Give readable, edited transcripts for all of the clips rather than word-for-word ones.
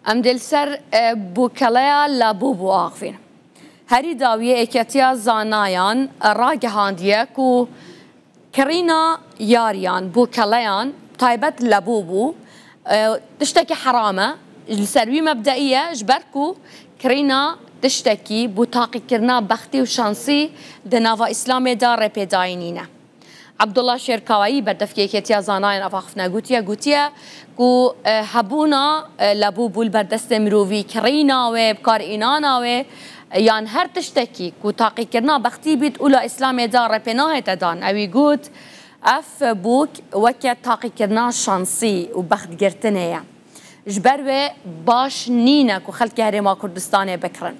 ام دل سر بوکلیا لابوبو آخفین هری داویه اکتیا زانایان راگهاندیه کو کرینا یاریان بوکلیان تایبت لابوبو تشتكي حرامة السروي مبدئية جبركو كرينا تشتكي بوتاقي كرنا بختي وشانسي دنافا إسلامي دار ربيداينينا عبد الله شيركاوي بردفكي كتيا زاناين أفاخفنا قوتيا كو هبونا لابوبو البردست مروفي كرينا وبكار إنانا و يعني هر تشتكي كو تاقي كرنا بختي بيت أولا إسلامي دار ربيناه تدان أو يقول اف بوك وكا تاقي كرنا شانسي وبخت جرتنيا جبروي باش نينا كو خلق هرما كردستان بكرن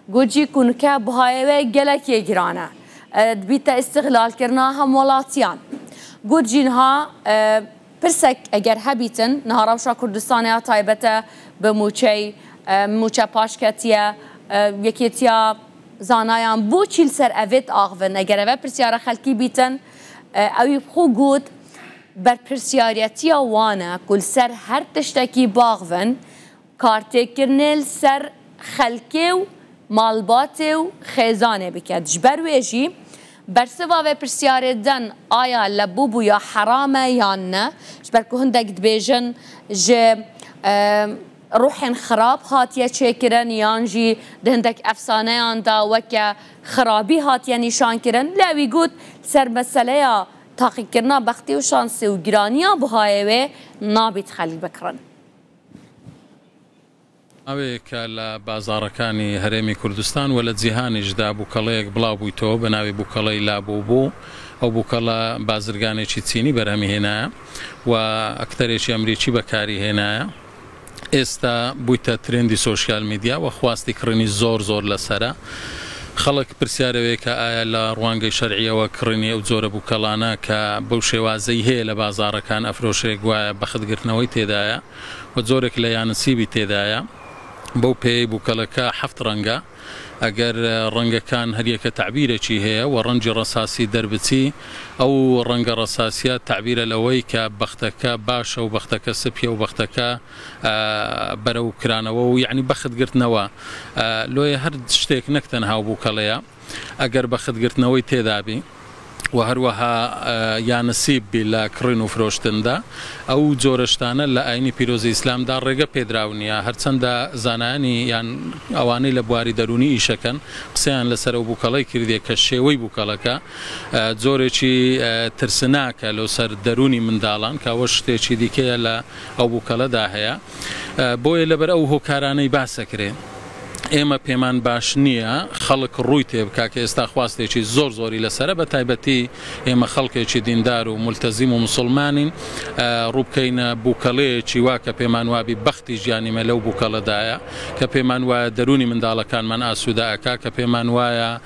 جوجي كونكا بهايوي جلك يجرانا دبيتا استغلال كرنا هم ولاتيان جوجينها برسك اگر هبيتن نهاروشا كردستان تايبتا بموچي موچا باشكتيا يكيتيا زانايان بو چيل سر اويت اغفن اگر اوه پرسيارا خلقي بيتن او يبخو قود بر پرسیاریتی وانا کل سر هر تشتکی باغون کارتی کرنل سر خلکی و مالباتی و خیزانه بکد جبر ویجی بر سوا و پرسیاری دن آیا لبوبو یا حرامه یا نه جبر که هندک دبیجن جه روح خراب هاتیه چکرن یانجی دهندک افسانه آندا وکه خرابی هاتیه نشان کرن لوی گود سر مسئله تاقی کرنا بختی و شانسی و گرانیا بهایوه نابید خلیل بکرن اوی که لبازارکانی هرمی کردستان ولد جیهانی جدا بوکالیک بلا بویتو بناوی بوکالی لابوبو او بوکالا بازرگانی چی چینی برهمی هنایا و اکتریشی امریکی بکاری هنایا استا بویتا ترندی سوشیال میدیا و خواستی کرنی زور لسره خلق پرسیاروی که آیا لروانگی شرعیه و کرنی او زور بوکلانا که بوشی وازی هی لبازارکان افروشه گویا بخدگرتنوی تیدایا و زورک لیانسیبی تیدایا بو پی بوکلکا حفت رنگا اگر رنگ کان هر یک تعبیر چی هست و رنگ رصاصی دربتی او رنگ رصاصیات تعبیر لوی که بختک باش و بختک سپی و بختک برو کرانه و یعنی بخت گرت نوا لوی هر شتیک نکتن ها بوکلیا اگر بخت گرت نوی تدابی وهروها یا نصیب بلا کرنو فروشتن دا او جورشتانه لعینی پیروز اسلام دار رگه پیدراونیا هرچند زانانی یان اوانی لبواری درونی ایشکن قسیان لسر او بوکالای کردیه کشیوی بوکالکا جوره چی ترسناک لو سر درونی مندالان که وشته چی دیکه ل او بوکالا دا هیا بوی لبر او هوکارانی باسکره اما پیمان باش نیه خلق روی تیب که استخواسته چی زوری لسره به تایبتی اما خلق چی دیندار و ملتزم و مسلمانین روب کین بوکله چی واک پیمان وابی بختی جانی ملو بوکله دایا که پیمان وا درونی من دالکان من آسوده که پیمان وایا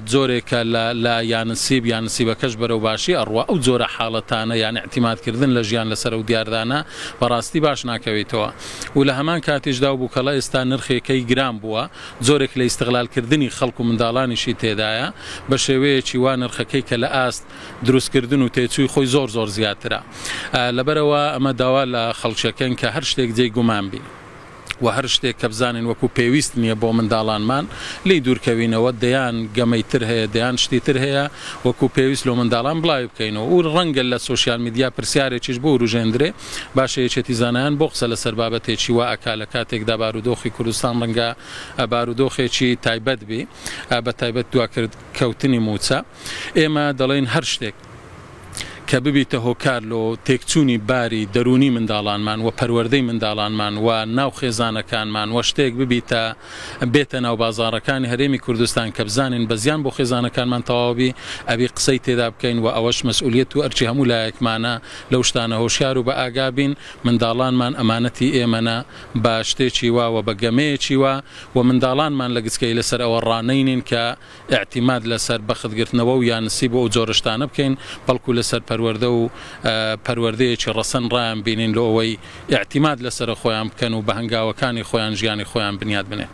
زوری که لا یانسیب کش برو باشی اروا او زور حالتانه یعنی اعتماد کردن لجیان لسره و دیاردانه براستی باش ناکوی تو ولی همان کاتیج داو بوکله استان نرخی کی گرام بوا زورك لاستغلال كردني خلق من دالاني شي تدايا بشوي چی وان رخكي كلا است دروس كردن و تيچوي خوي زور زياترا لبروا اما داوا خلشكن که هر شتێک جێی گومان بی و هر شتێک کە بزانین وەکو پێویست نییە بۆ منداڵانمان لی دوورکەوینەوە دەیان گەمەیتر هەیە دەیان شتیتر هەیە وەکو پێویست لۆ منداڵان بڵاوی بکەینەوە و ڕەنگە لە سوشیال میدیا پرسیارێکیش بۆ ڕژێندرێ باشە یەکێتی زانایان بۆ قسە لەسەر بابەتێکی وا ئەکا لە کاتێکدا بارودۆخی کوردستان ڕەنگە بارودۆخێکی تایبەت بێ بە تایبەت دواکرد کەوتنی موچە ئێمە دەڵێن هەر شتێک کە ببیتە هۆکار لۆ تێکچوونی باری دەرونی منداڵانمان و پەروەردەی منداڵانمان و ناو خێزانەکانمان و شتێک بێتە ناو بازارەکانی هەرێمی کوردستان کە بزانین بە زیان بۆ خێزانەکانمان تەواوی ئەبی قسەی تێدا بکەین و ئەوەش مەسئولیەت و ئەرچی هەموو لایەکمانە لەو شتانە هۆشیار و بە ئاگابین منداڵانمان ئەمانەتی ئێمەنە بە شتێکی وا و بە گەمەیەکی وا و منداڵانمان لە گچکەی لەسەر ئەوە ڕانەینین کە اعتیماد لەسەر بەختگرتنەوە و یان نسیب و جۆرەشتانە بکەین بەڵکو لەسەر پەروەردە و پەروەردەیەکی ڕەسەن ڕایان بینین لۆ ئەوەی اعتیماد لەسەر خۆیان بکەن و بە هەنگاوەکانی خۆیان ژیانی خۆیان بنیاد بنێ